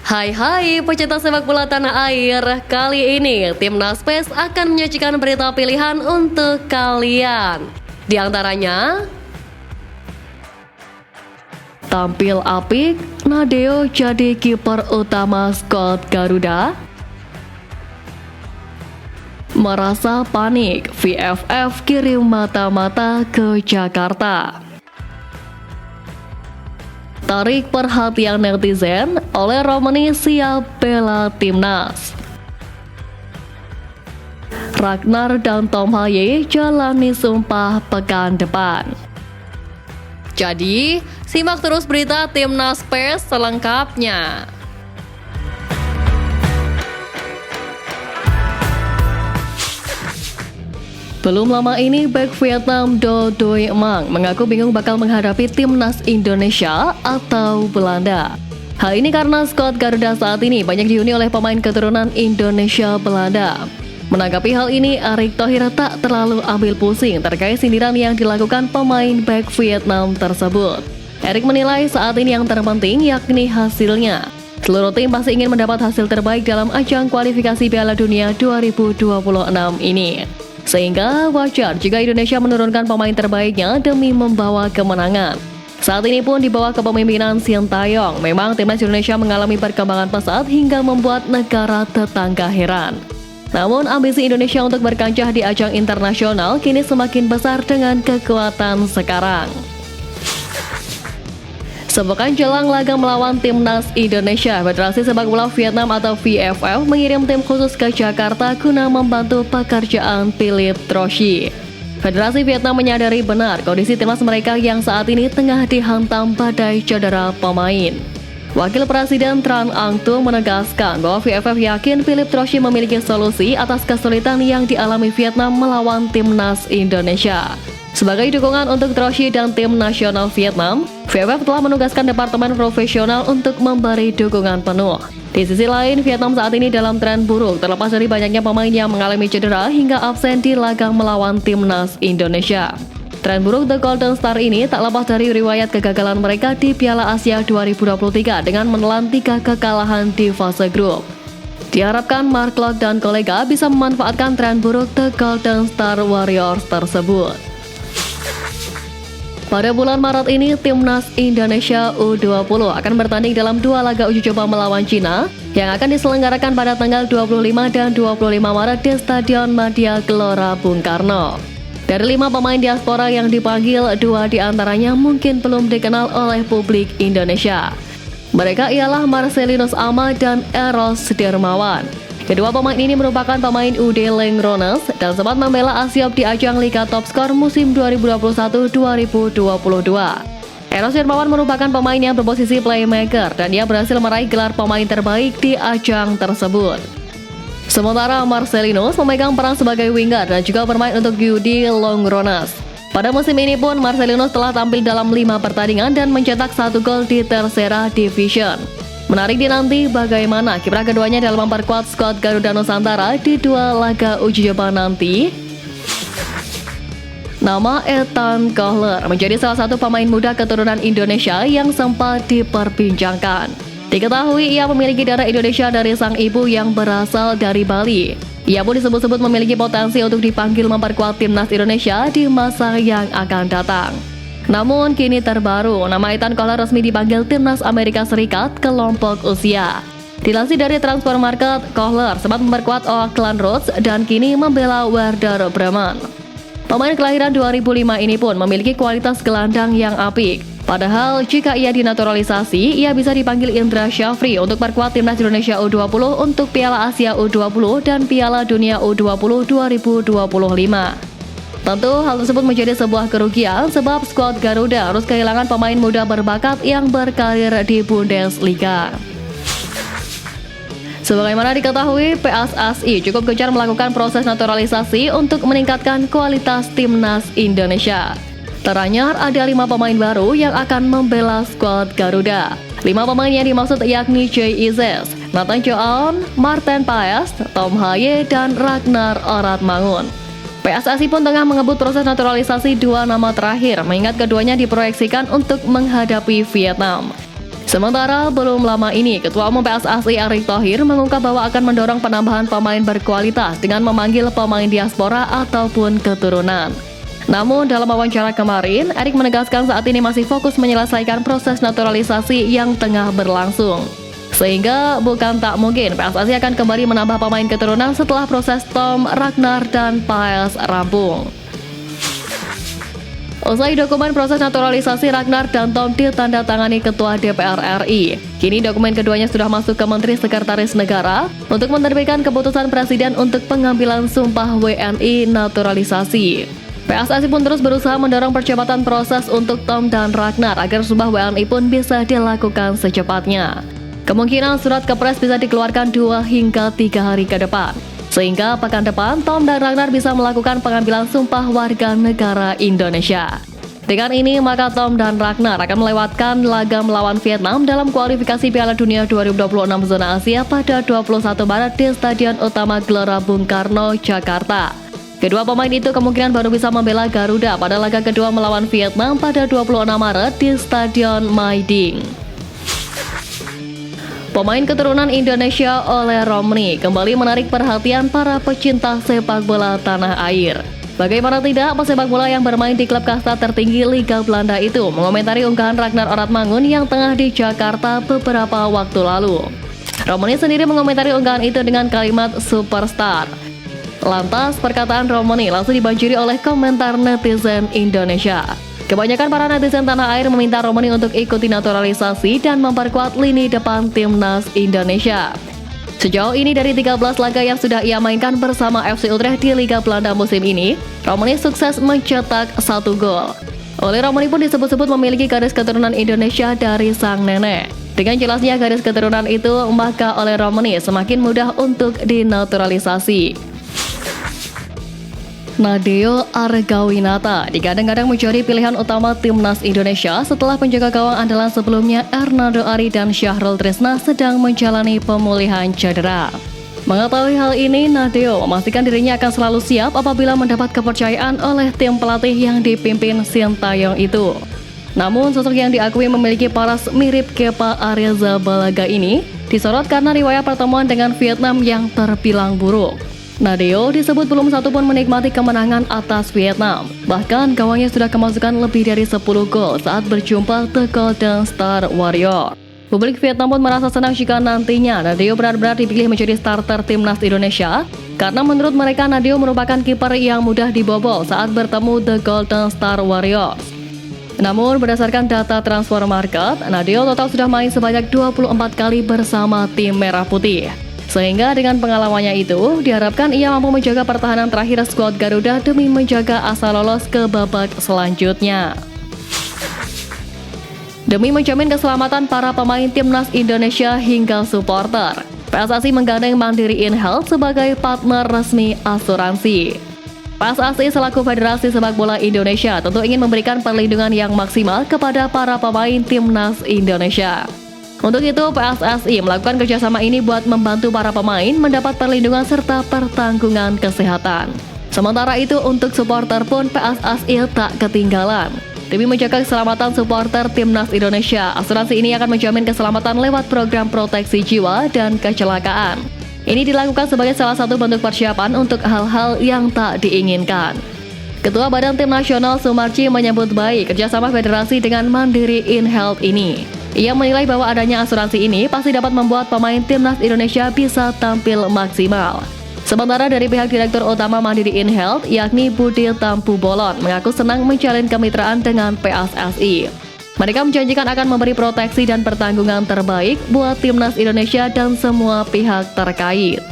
Hai pecinta sepak bola tanah air. Kali ini Timnas PES akan menyajikan berita pilihan untuk kalian. Di antaranya, tampil apik, Nadeo jadi kiper utama skuad Garuda. Merasa panik, VFF kirim mata-mata ke Jakarta. Tarik perhatian netizen oleh Romani siap bela Timnas. Ragnar dan Tom Haye jalani sumpah pekan depan. Jadi, simak terus berita Timnas PES selengkapnya. Belum lama ini, bek Vietnam Do Doi Mang mengaku bingung bakal menghadapi Timnas Indonesia atau Belanda. Hal ini karena skuad Garuda saat ini banyak dihuni oleh pemain keturunan Indonesia Belanda. Menanggapi hal ini, Erick Thohir tak terlalu ambil pusing terkait sindiran yang dilakukan pemain bek Vietnam tersebut. Erick menilai saat ini yang terpenting yakni hasilnya. Seluruh tim pasti ingin mendapat hasil terbaik dalam ajang kualifikasi Piala Dunia 2026 ini. Sehingga wajar jika Indonesia menurunkan pemain terbaiknya demi membawa kemenangan. Saat ini pun di bawah kepemimpinan Sintayong, memang timnas Indonesia mengalami perkembangan pesat hingga membuat negara tetangga heran. Namun ambisi Indonesia untuk berkancah di ajang internasional kini semakin besar dengan kekuatan sekarang. Sepekan jelang laga melawan Timnas Indonesia, Federasi Sepak Bola Vietnam atau VFF mengirim tim khusus ke Jakarta guna membantu pekerjaan Philippe Trouchi. Federasi Vietnam menyadari benar kondisi timnas mereka yang saat ini tengah dihantam badai cedera pemain. Wakil Presiden Tran Anh Tung menegaskan bahwa VFF yakin Philippe Trouchi memiliki solusi atas kesulitan yang dialami Vietnam melawan Timnas Indonesia. Sebagai dukungan untuk Trouchi dan tim nasional Vietnam, VFF telah menugaskan Departemen Profesional untuk memberi dukungan penuh. Di sisi lain, Vietnam saat ini dalam tren buruk terlepas dari banyaknya pemain yang mengalami cedera hingga absen di laga melawan Timnas Indonesia. Tren buruk The Golden Star ini tak lepas dari riwayat kegagalan mereka di Piala Asia 2023 dengan menelan 3 kekalahan di fase grup. Diharapkan Mark Locke dan kolega bisa memanfaatkan tren buruk The Golden Star Warriors tersebut. Pada bulan Maret ini, Timnas Indonesia U20 akan bertanding dalam 2 laga uji coba melawan Cina yang akan diselenggarakan pada tanggal 25 dan 25 Maret di Stadion Madia Gelora Bung Karno. Dari 5 pemain diaspora yang dipanggil, 2 diantaranya mungkin belum dikenal oleh publik Indonesia. Mereka ialah Marcelinus Ahmad dan Eros Dermawan. Kedua pemain ini merupakan pemain UD Lengrones dan sempat membela Asiop di ajang Liga Top Skor musim 2021-2022. Eros Dermawan merupakan pemain yang berposisi playmaker dan dia berhasil meraih gelar pemain terbaik di ajang tersebut. Sementara Marcelinus memegang peran sebagai winger dan juga bermain untuk UD Lengrones. Pada musim ini pun Marcelinus telah tampil dalam 5 pertandingan dan mencetak 1 gol di Tercera Division. Menarik dinanti bagaimana kiprah keduanya dalam memperkuat skuad Garuda Nusantara di 2 laga uji coba nanti. Nama Ethan Kohler menjadi salah satu pemain muda keturunan Indonesia yang sempat diperbincangkan. Diketahui ia memiliki darah Indonesia dari sang ibu yang berasal dari Bali. Ia pun disebut-sebut memiliki potensi untuk dipanggil memperkuat timnas Indonesia di masa yang akan datang. Namun kini terbaru, nama Ethan Kohler resmi dipanggil Timnas Amerika Serikat kelompok usia. Dilansir dari Transfer Market, Kohler sempat memperkuat Oakland Roots dan kini membela Werder Bremen. Pemain kelahiran 2005 ini pun memiliki kualitas gelandang yang apik. Padahal jika ia dinaturalisasi, ia bisa dipanggil Indra Syafri untuk perkuat Timnas Indonesia U20 untuk Piala Asia U20 dan Piala Dunia U20 2025. Tentu hal tersebut menjadi sebuah kerugian sebab skuad Garuda harus kehilangan pemain muda berbakat yang berkarir di Bundesliga. Sebagaimana diketahui, PSSI cukup gencar melakukan proses naturalisasi untuk meningkatkan kualitas timnas Indonesia. Teranyar ada 5 pemain baru yang akan membela skuad Garuda. 5 pemain yang dimaksud yakni Jay Izes, Nathan Joaon, Martin Paes, Tom Haye, dan Ragnar Oratmangun. PSSI pun tengah mengebut proses naturalisasi 2 nama terakhir, mengingat keduanya diproyeksikan untuk menghadapi Vietnam. Sementara belum lama ini, Ketua Umum PSSI Erick Thohir mengungkap bahwa akan mendorong penambahan pemain berkualitas dengan memanggil pemain diaspora ataupun keturunan. Namun dalam wawancara kemarin, Erick menegaskan saat ini masih fokus menyelesaikan proses naturalisasi yang tengah berlangsung. Sehingga bukan tak mungkin PSSI akan kembali menambah pemain keturunan setelah proses Tom, Ragnar, dan Paes rampung. Usai dokumen proses naturalisasi Ragnar dan Tom ditandatangani Ketua DPR RI, kini dokumen keduanya sudah masuk ke Menteri Sekretaris Negara untuk menerbitkan keputusan Presiden untuk pengambilan sumpah WNI naturalisasi. PSSI pun terus berusaha mendorong percepatan proses untuk Tom dan Ragnar agar sumpah WNI pun bisa dilakukan secepatnya. Kemungkinan surat kepres bisa dikeluarkan 2 hingga 3 hari ke depan. Sehingga pekan depan, Tom dan Ragnar bisa melakukan pengambilan sumpah warga negara Indonesia. Dengan ini, maka Tom dan Ragnar akan melewatkan laga melawan Vietnam dalam kualifikasi Piala Dunia 2026 zona Asia pada 21 Maret di Stadion Utama Gelora Bung Karno, Jakarta. Kedua pemain itu kemungkinan baru bisa membela Garuda pada laga kedua melawan Vietnam pada 26 Maret di Stadion Maiding. Pemain keturunan Indonesia Ole Romni kembali menarik perhatian para pecinta sepak bola tanah air. Bagaimana tidak, pesepak bola yang bermain di klub kasta tertinggi Liga Belanda itu mengomentari unggahan Ragnar Oratmangun yang tengah di Jakarta beberapa waktu lalu. Romni sendiri mengomentari unggahan itu dengan kalimat superstar. Lantas, perkataan Romni langsung dibanjiri oleh komentar netizen Indonesia. Kebanyakan para netizen tanah air meminta Romni untuk ikuti naturalisasi dan memperkuat lini depan timnas Indonesia. Sejauh ini dari 13 laga yang sudah ia mainkan bersama FC Utrecht di Liga Belanda musim ini, Romni sukses mencetak 1 gol. Oleh Romni pun disebut-sebut memiliki garis keturunan Indonesia dari sang nenek. Dengan jelasnya garis keturunan itu, maka oleh Romni semakin mudah untuk dinaturalisasi. Nadeo Argawinata digadang-gadang menjadi pilihan utama timnas Indonesia setelah penjaga gawang andalan sebelumnya Ernaldo Ari dan Syahrul Trisna sedang menjalani pemulihan cedera. Mengetahui hal ini, Nadeo memastikan dirinya akan selalu siap apabila mendapat kepercayaan oleh tim pelatih yang dipimpin Sintayong itu. Namun, sosok yang diakui memiliki paras mirip Kepa Arrizabalaga ini disorot karena riwayat pertemuan dengan Vietnam yang terbilang buruk. Nadeo disebut belum satu pun menikmati kemenangan atas Vietnam. Bahkan gawangnya sudah kemasukan lebih dari 10 gol saat berjumpa The Golden Star Warrior. Publik Vietnam pun merasa senang jika nantinya Nadeo benar-benar dipilih menjadi starter timnas Indonesia, karena menurut mereka Nadeo merupakan kiper yang mudah dibobol saat bertemu The Golden Star Warriors. Namun berdasarkan data transfer market, Nadeo total sudah main sebanyak 24 kali bersama tim Merah Putih. Sehingga dengan pengalamannya itu, diharapkan ia mampu menjaga pertahanan terakhir skuad Garuda demi menjaga asa lolos ke babak selanjutnya. Demi menjamin keselamatan para pemain timnas Indonesia hingga supporter, PSSI menggandeng Mandiri InHealth sebagai partner resmi asuransi. PSSI selaku Federasi Sepak Bola Indonesia tentu ingin memberikan perlindungan yang maksimal kepada para pemain timnas Indonesia. Untuk itu, PSSI melakukan kerjasama ini buat membantu para pemain mendapat perlindungan serta pertanggungan kesehatan. Sementara itu, untuk supporter pun PSSI tak ketinggalan. Demi menjaga keselamatan supporter timnas Indonesia, asuransi ini akan menjamin keselamatan lewat program proteksi jiwa dan kecelakaan. Ini dilakukan sebagai salah satu bentuk persiapan untuk hal-hal yang tak diinginkan. Ketua Badan Tim Nasional Sumarji menyambut baik kerjasama federasi dengan Mandiri InHealth ini. Ia menilai bahwa adanya asuransi ini pasti dapat membuat pemain timnas Indonesia bisa tampil maksimal. Sementara dari pihak Direktur Utama Mandiri InHealth, yakni Budi Tampu Bolon, mengaku senang menjalin kemitraan dengan PSSI. Mereka menjanjikan akan memberi proteksi dan pertanggungan terbaik buat timnas Indonesia dan semua pihak terkait.